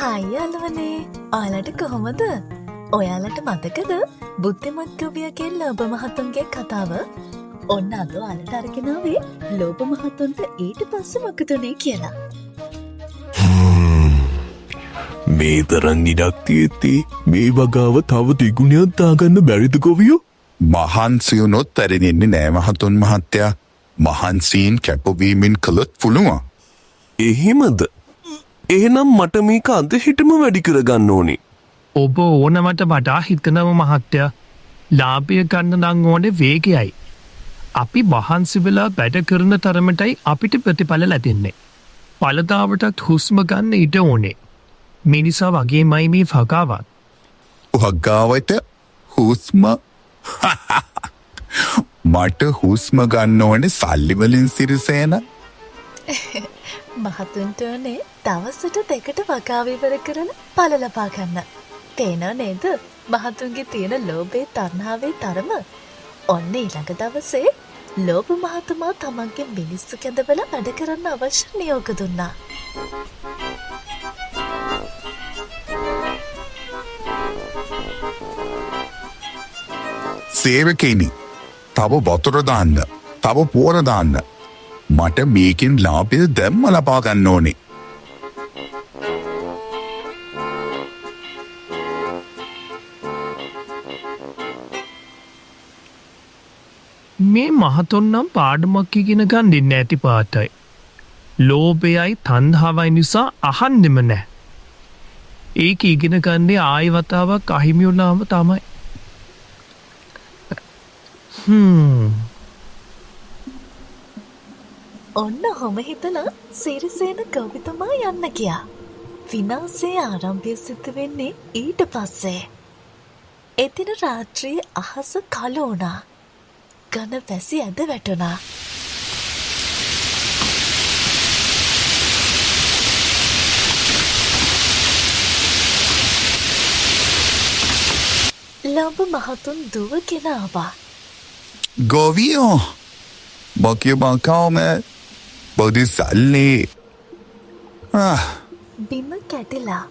හයි යාළුවනේ. ඔයාලට කොහොමද? ඔයාලට මතකද බුද්ධිමත් ගොවියගේ ලෝභ මහතුන්ගේ කතාව? ඔන්න අද ඔයාලට අරගෙන ආවේ ලෝභ මහතුන්ට ඊට පස්සේ මොකද උනේ කියලා. මේ තරම් ඉඩක් තියෙද්දි මේ වගාව තව දෙගුණයක් දාගන්න බැරිද ගොවියෝ? මහන්සි වුණොත් ඇරෙන්නේ නෑ මහතුන් මහත්තයා. මහන්සියෙන් කැපවීමෙන් කළොත් පුළුවන්. එහෙමද? එහෙනම් මට මේක අද හිටම වැඩි කරගන්න ඕනේ. ඔබ ඕනමට වඩා හිතනව මහත්තයා. ලාභය ගන්න නම් ඕනේ වේගයයි. අපි මහන්සි වෙලා වැඩ කරන තරමටයි අපිට ප්‍රතිඵල ලැබෙන්නේ. පළදාවටත් හුස්ම ගන්න ඉඩ ඕනේ. මිනිසා වගේමයි මේ වගාවත්. වගාවට හුස්ම මට හුස්ම ගන්න ඕනේ සල්ලි වලින් සිරිසේන. මහතුන්ට ඕනේ දවසට දෙකට වගාව ඉවර කරන පළ ලබා ගන්න. පේනව නේද? මහතුන්ගේ තියෙන ලෝභයේ තණ්හාවේ තරම. ඔන්න ඊළඟ දවසේ ලෝභ මහතුමා තමන්ගේ මිනිස්සු කැඳවලා වැඩ කරන්න අවශ්‍ය නියෝග දුන්නා. සේවකෙනි, තව වතුර දාන්න, තව පෝර දාන්න. මට මේකෙන් ලාභය දැම්ම ලබා ගන්න ඕනේ. මේ මහතුන් නම් පාඩමක් ඉගෙන ගන්න නැති පාටයි. ලෝභයයි තණ්හාවයි නිසා අහන්නෙම නැහැ. ඒක ඉගෙන ගන්නේ ආයි වතාවක් අහිමි වුණාම තමයි. ඔන්න ඔහොම හිතලා සිරිසේන ගොවිතුමා යන්න ගියා. විනාශයේ ආරම්භය සිද්ධ වෙන්නේ ඊට පස්සේ. එදින රාත්‍රියේ අහස කළු වුණා. ඝන වැසි ඇද වැටුණා. ලෝභ මහතුන් දුවගෙන ආවා. ගොවියෝ, බකිය බංකාවම බොදි සල්ලි. බිම කැටිලා,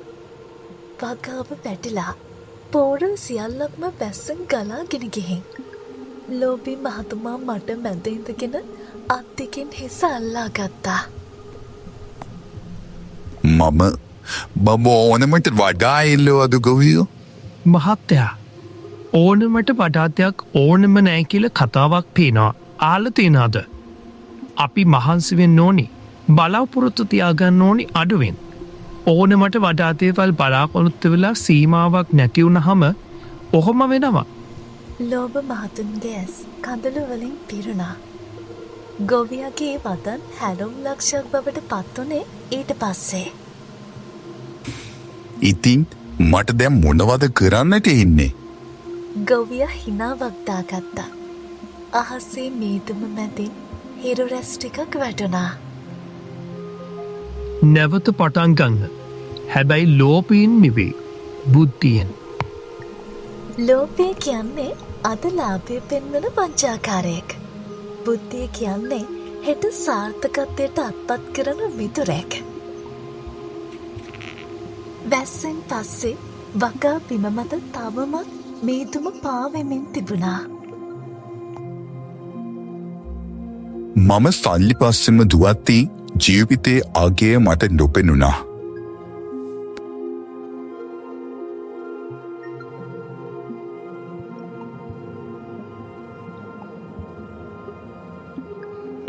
වගාව වැටිලා, පෝර සියල්ලක්ම වැස්සෙන් ගලාගෙන ගිහින්. ලෝභී මහතුමා මට මැද ඉඳගෙන අත් දෙකෙන් හිස අල්ලා ගත්තා. මම ඕනමට වඩා ඉල්ලුවද ගොවියෝ? මහත්තයා, ඕනමට වඩාතයක් ඕනම නෑ කියල කතාවක් පේනවා. ආල තියෙනද? අපි මහන්සි වෙන්න ඕනි. බලාපොරොත්තු තියාගන්න ඕනි අඩුවෙන්. ඕනමට වඩාතේවල් බලාපොරොත්තු වෙලා සීමාවක් නැතිවුණහම ඔහොම වෙනවා. ලෝභ මහතුන්ගේ ඇස් කඳුළු වලින් පිරුණා. ගොවියගේ වදන් හැලුම් ලක්ෂයක් බවට පත්වනේ ඊට පස්සේ. ඉතින් මට දැන් මොනවද කරන්නට ඉන්නේ? ගොවිය හිනාවක් දාගත්තා. අහසේ මීදුම මැදින් හිරු රැස් ටිකක් වැටුණා. නැවත පටන් ගන්න. හැබැයි ලෝභයෙන් නෙවෙයි, බුද්ධියෙන්. ලෝභය කියන්නේ අද ලාභය පෙන්වන වංචාකාරයෙක්. බුද්ධිය කියන්නේ හෙට සාර්ථකත්වයට අත්පත් කරන මිතුරෙක්. වැස්සෙන් පස්සේ වගා බිම මත තවමත් මීදුම පාවෙමින් තිබුණා. මම සල්ලි පස්සෙම දුවත්ති ජීවිතයේ අගය මට නොපෙනුණා.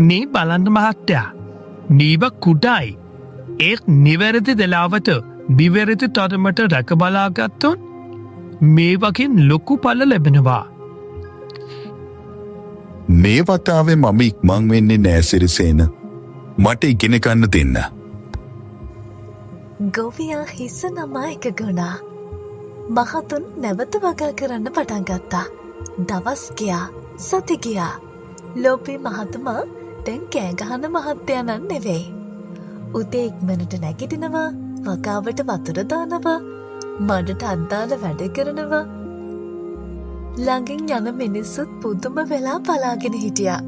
මේ බලන්න මහත්තයා, නීව කුඩායි. ඒත් නිවැරදි දෙලාවට විවැරදි තරමට රැකබලාගත්තොත් මේ වකින් ලොකු පල ලැබෙනවා. මේ වතාවේ මම ඉක්මං වෙන්නේ නෑ සිරිසේන. මට ඉගෙන ගන්න දෙන්න. ගොවියා හිස නමා එක ගුණා. මහතුන් නැවත වගා කරන්න පටන් ගත්තා. දවස් ගියා, සති ගියා. ලෝභී මහතුමා දැන් කෑගහන මහත්තයා නන් නෙවෙයි. උදේ ඉක්මනට නැගිටිනවා, වගාවට වතුර දානවා, මඩට අද්දාල වැඩ කරනවා. ළඟින් යන මිනිස්සුත් පුදුම වෙලා බලාගෙන හිටියා.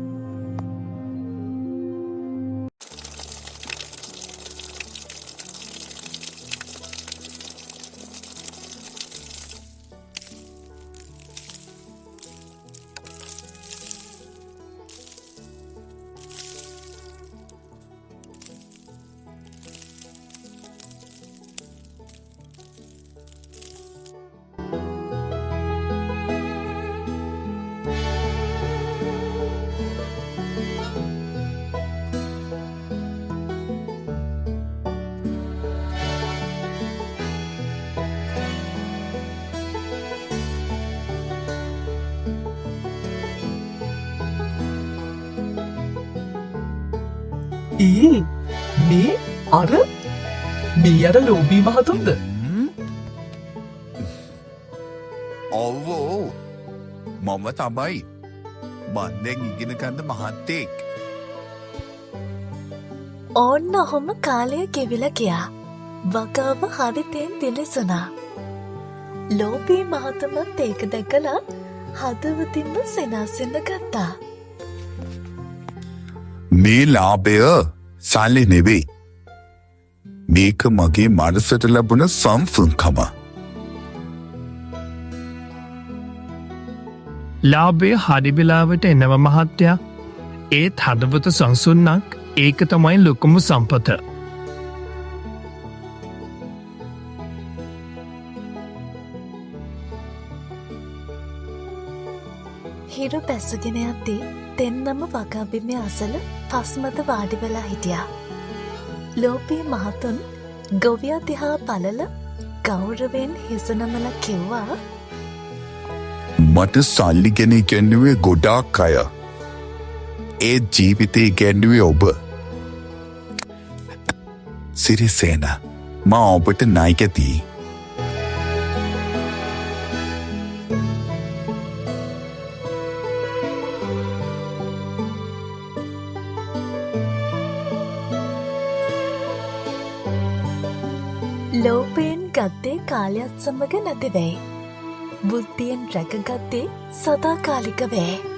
මේ අර ලෝබී මහතුන්ද? ඔව්වෝ මම තමයි මන්දෙන් ඉගෙන ගන්න මහත්තෙක්. ඕන්න ඔහොම කාලය ගෙවිලා ගියා. වගාව හරිතෙන් දිලිසුණා. ලෝබී මහතුමත් ඒක දැකලා හදවතින්ම සෙනස්සෙන්න ගත්තා. මේ ලාභය සල්ලි නෙවෙයි. මේක මගේ මනසට ලැබුණ සම්පූර්ණකම. ලාභය හරි වෙලාවට එනව මහත්තයා. ඒත් හදවත සංසුන්නක් ඒක තමයි ලොකුම සම්පත. හිරු පැසගෙන යද්දී දෙන්නම වගාබිමේ අසල පස්මත වාඩි වෙලා හිටියා. ලෝබී මහතුන් ගොවියා දිහා බලල ගෞරවයෙන් හිස නමලා කිව්වා, මට සල්ලි ගැන ඉගැන්නුවේ ගොඩාක් අය. ඒ ජීවිතේ ඉගැන්නුවේ ඔබ. සිරිසේන මා ඔබට ණයකැතියි. ලෝපයෙන් ගත්තේ කාලයත් සමග නැතිවෙයි. බුද්ධියෙන් රැකගත්තේ සදාකාලික වේ.